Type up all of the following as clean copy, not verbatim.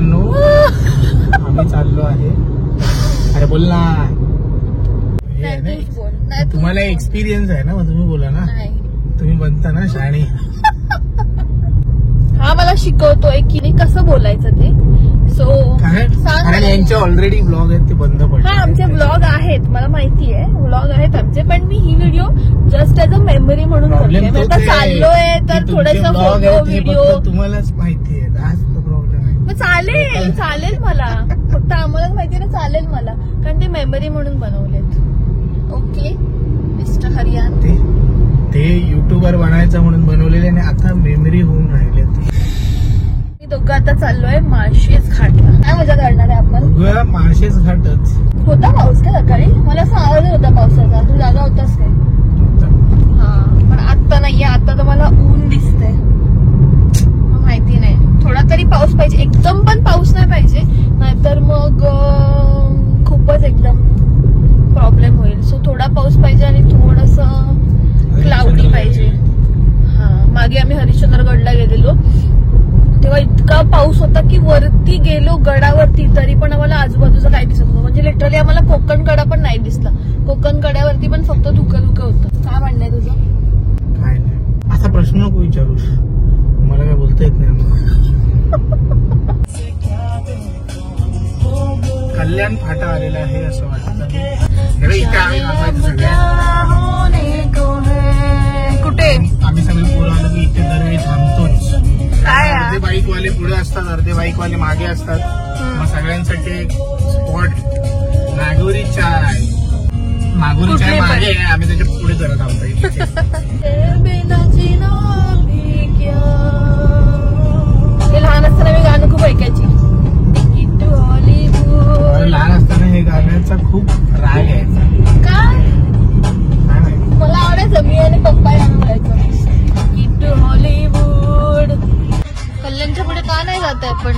मित्रांनो आम्ही चाललो आहे. अरे बोल ना. तुम्हाला एक्सपिरियन्स आहे ना, मग तुम्ही बोला ना. तुम्ही बनता ना शाणी. हा मला शिकवतोय की नाही कसं बोलायचं ते. सो कारण यांचे ऑलरेडी ब्लॉग आहेत ते बंद पडले. हा आमचे ब्लॉग आहेत, मला माहिती आहे ब्लॉग आहेत आमचे, पण मी ही video just as a memory म्हणून करते. मी आता चाललोय तर थोडंसं फोटो व्हिडिओ तुम्हालाच माहिती आहे. प्रॉब्लेम आहे. मग चालेल मला, फक्त आम्हालाच माहिती ना, चालेल मला, कारण ते मेमरी म्हणून बनवलेत. ओके मिस्टर हरियान, ते युट्यूबर बनायचं म्हणून बनवलेले आणि आता मेमरी होऊन राहिले. मी दोघं आता चाललोय माळशेज घाटला. काय मजा करणार आहे आपण? माळशेज घाटच. होता पाऊस का सकाळी? मला असं आवाज होता पावसाचा. तू जागा होतास काय? हा, पण आता नाहीये. आता तर मला ऊन दिसतंय. माहिती नाही, थोडा तरी पाऊस पाहिजे. एकदम पण पाऊस नाही पाहिजे, नाहीतर मग खूपच एकदम प्रॉब्लेम होईल. सो थोडा पाऊस पाहिजे आणि थोडस क्लाउडी पाहिजे. हा, मागे आम्ही हरिश्चंद्रगडला गेलेलो तेव्हा इतका पाऊस होता की वरती गेलो गडावरती तरी पण आम्हाला आजूबाजूचं काही दिसत नव्हतं. म्हणजे लिटरली आम्हाला कोकण कडा पण नाही दिसला. कोकण कड्यावरती पण फक्त धुकं होतं. काय म्हणणं आहे तुझं? काय नाही, असा प्रश्न नको विचारू. मला काय बोलता येत नाही. कल्याण फाटा आलेला आहे असं वाटतं. कुठे आम्ही सगळे पोरं आलो की इथे दरवेळी थांबतोच. अर्धे बाईकवाले पुढे असतात, अर्धे बाईकवाले मागे असतात. मग सगळ्यांसाठी एक स्पॉट नागोरी चाय. नागोरी चाय मागे आहे, आम्ही त्याच्या पुढे जरा थांबतोय. लहान असताना मी गाणं खूप ऐकायची. लहान असताना हे गाण्याचा खूप राग यायचा. काय मला आवडायचं. मी आणि पप्पा यायचं हॉलिवूड. कल्याणच्या पुढे का नाही जात आपण?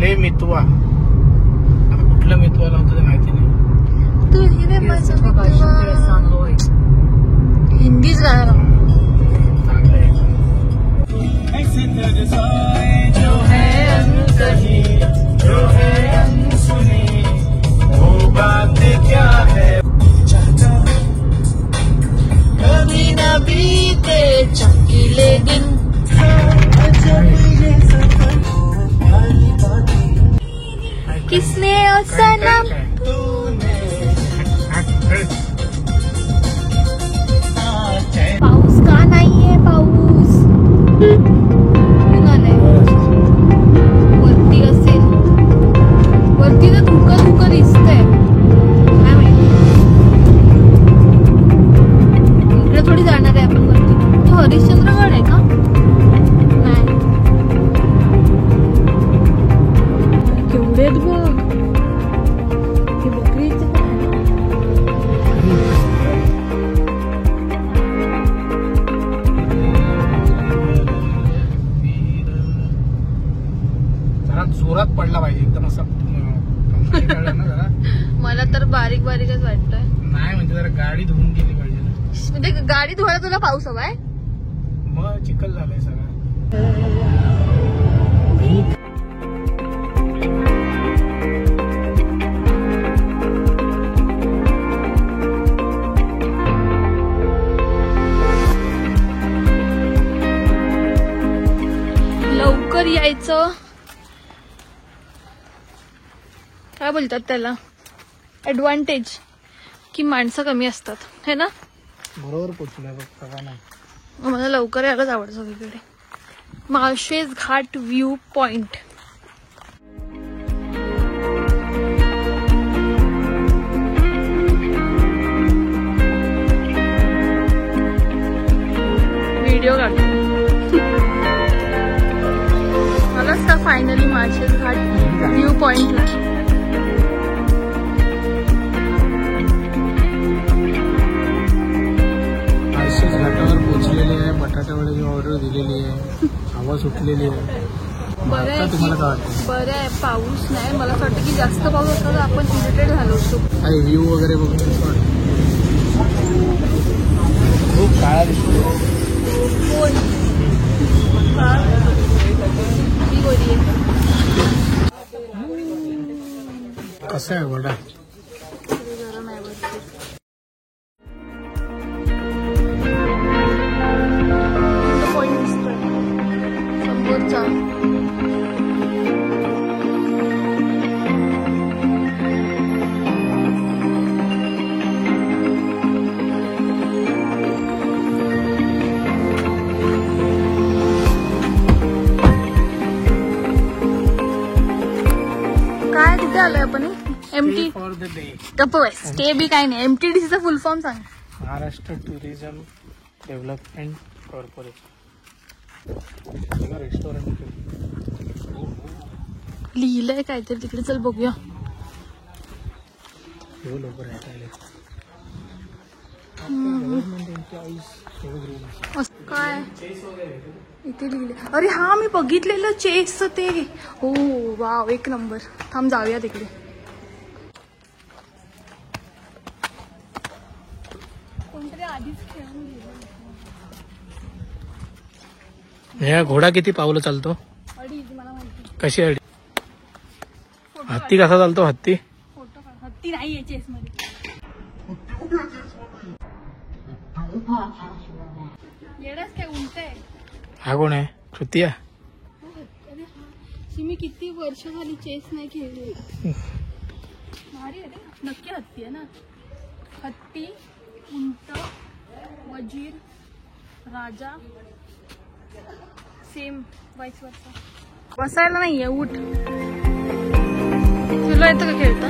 ले मितवा. आता कुठलं मितवाला होतं ते माहिती नाही. तू हिंदीच गाणं चमकीले दिन. किसने ओ सनम पाऊस का नाहीये? पाऊस नाही वरती असेल. वरती तर धुकं दिसतंय. काय माहिती इकडे थोडी जाणार आहे आपण वरती. तो हरिश्चंद्रगड आहे का? नाही. केवढेच बघ. हे बकरीचं पण आहे. जरा जोरात पडला पाहिजे एकदम असा. जरा मला तर बारीक बारीकच वाटतंय. नाही म्हणजे जरा गाडी धुवून गेली पाहिजे. म्हणजे गाडी धुवायला तुला पाऊस हवाय? मग चिखल झालाय सगळं. लवकर यायचं. काय बोलतात त्याला? ऍडव्हान्टेज की माणसं कमी असतात, है ना? बरोबर पोचलोय बघ. मला लवकर यायलाच आवडतं सगळीकडे. Malshej Ghat view point. Video काढतो. मलाच का फायनली माळशेज घाट व्ह्यू पॉइंटला. घाटावर पोहोचलेली आहे. बटाटा वड्याची ऑर्डर दिलेली आहे. हवा सुटलेली आहे. बरं आहे तुम्हाला काय वाटतं? बरं आहे पाऊस नाही. मला असं वाटतं की जास्त पाऊस असला तर आपण इरिटेट झालो असतो. व्ह्यू वगैरे बघून खूप काळा दिसतो. कोण ही गोरी आहे. कसं आहे वडा? गरम आहे वरती. पॉइंट दिसतोय समोरचा. काय कुठे आलोय आपण? Empty for the day. गप्प बस. स्टे बी काय नाही. एमटीडीसीचा फुल फॉर्म सांग. Maharashtra tourism development corporation. Restaurant लिहिलंय काहीतरी तिकडे. चल बघूया. लोक राहता काय इथे लिहिले. अरे हा मी बघितलेलं चेसचं ते. हो वाव एक नंबर. थांब जाऊया तिकडे. कोणतरी आधीच खेळून गेलं. या घोडा किती पावलं चालतो? अडीच मला माहिती. कशी अडी? हत्ती कसा चालतो? हत्ती फोटो काढ. हत्ती नाहीये चेस मध्ये. येडाच काय उलट आहे. हा कोण आहे? श्रुतिया. मी किती वर्ष झाली चेस नाही खेळली. भारी आहे रे. नक्की हत्ती आहे ना. हत्ती, उंट, वजीर, राजा सेम वाईस वर्षा. बसायला नाहीये. उठ. तुला येतं का खेळता?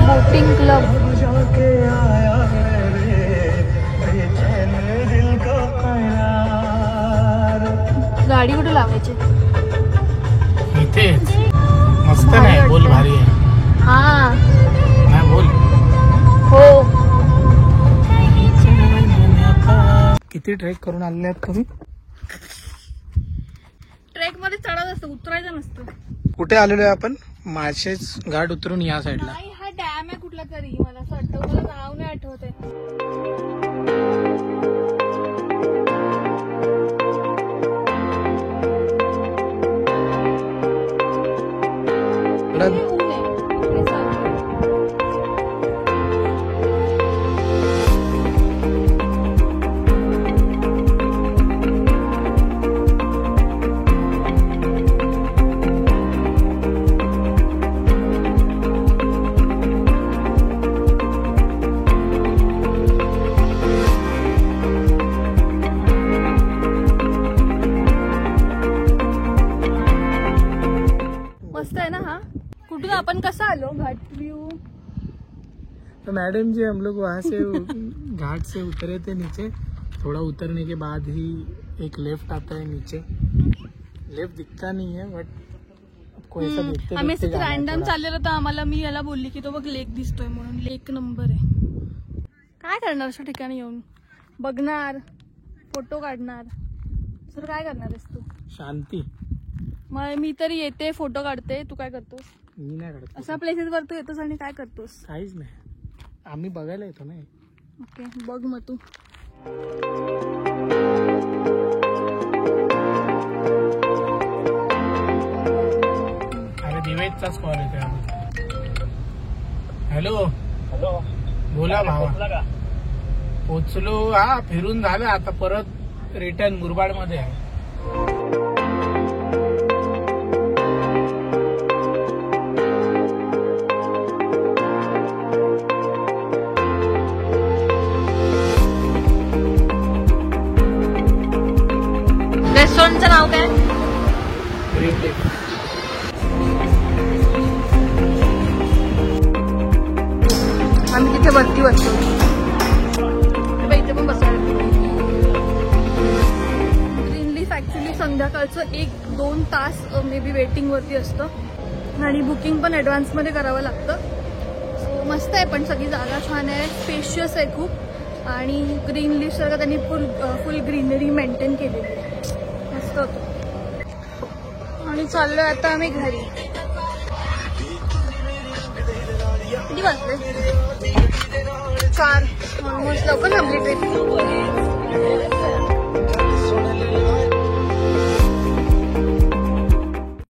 Boating club. गाडी कुठे लावायची? इथे मस्त नाही. बोल भारी आहे. हा नाही बोल. हो. किती ट्रेक करून आलेले आहेत तुम्ही? ट्रेक मध्ये चढत असतं, उतरायचं नसतं. कुठे आलेलो आहे आपण? माळशेज घाट उतरून या साईडला. नाही हा डॅम आहे कुठला तरी. मला असं आठवत. मला नाव नाही आठवत आहे. मस्त आहे ना हा. कुठून आपण कसा आलो? घाट व्यू. तो मैडम जी हम लोग वहाँ से घाट से उतरे थे नीचे. थोड़ा उतरने के बाद ही एक लेफ्ट आता है नीचे. लेफ्ट दिखता नहीं है बट आपको ऐसा देखते आम्ही देखते जाना है रॅन्डम थोड़ा. चाललेलो तर आम्हाला मी याला बोलली की तो बघ लेक दिसतोय म्हणून. लेक नंबर आहे. काय करणार अशा ठिकाणी येऊन? बघणार, फोटो काढणार. सर काय करणार आहेस तू? शांती. मग मी तरी येते, फोटो काढते. तू काय करतोस? मी नाही काढत. असा प्लेसेस वर तू येतोस आणि काय करतोस? काहीच नाही. आम्ही बघायला येतो ना. ओके बघ मग तू. अरे दिवेशचाच कॉल येतोय. हॅलो. हॅलो बोला भावा. पोचलो. हा फिरून झालं आता परत रिटर्न मुरबाड मध्ये आहे. रेस्टॉरंटचं नाव काय? आम्ही तिथे वरती बसतो. इथे पण बसायला. ग्रीन लीफ ऍक्च्युली संध्याकाळचं 1-2 तास मे बी वेटिंग वरती असतं आणि बुकिंग पण ऍडव्हान्स मध्ये करावं लागतं. सो मस्त आहे, पण सगळी जागा छान आहे, स्पेशियस आहे खूप आणि ग्रीन लीफ सारखं त्यांनी फुल ग्रीनरी मेंटेन केलेली आहे. मस्त होतं. आणि चाललोय आता आम्ही घरी. किती वाजले? 4. ऑलमोस्ट लवकर थांबली ट्रेन.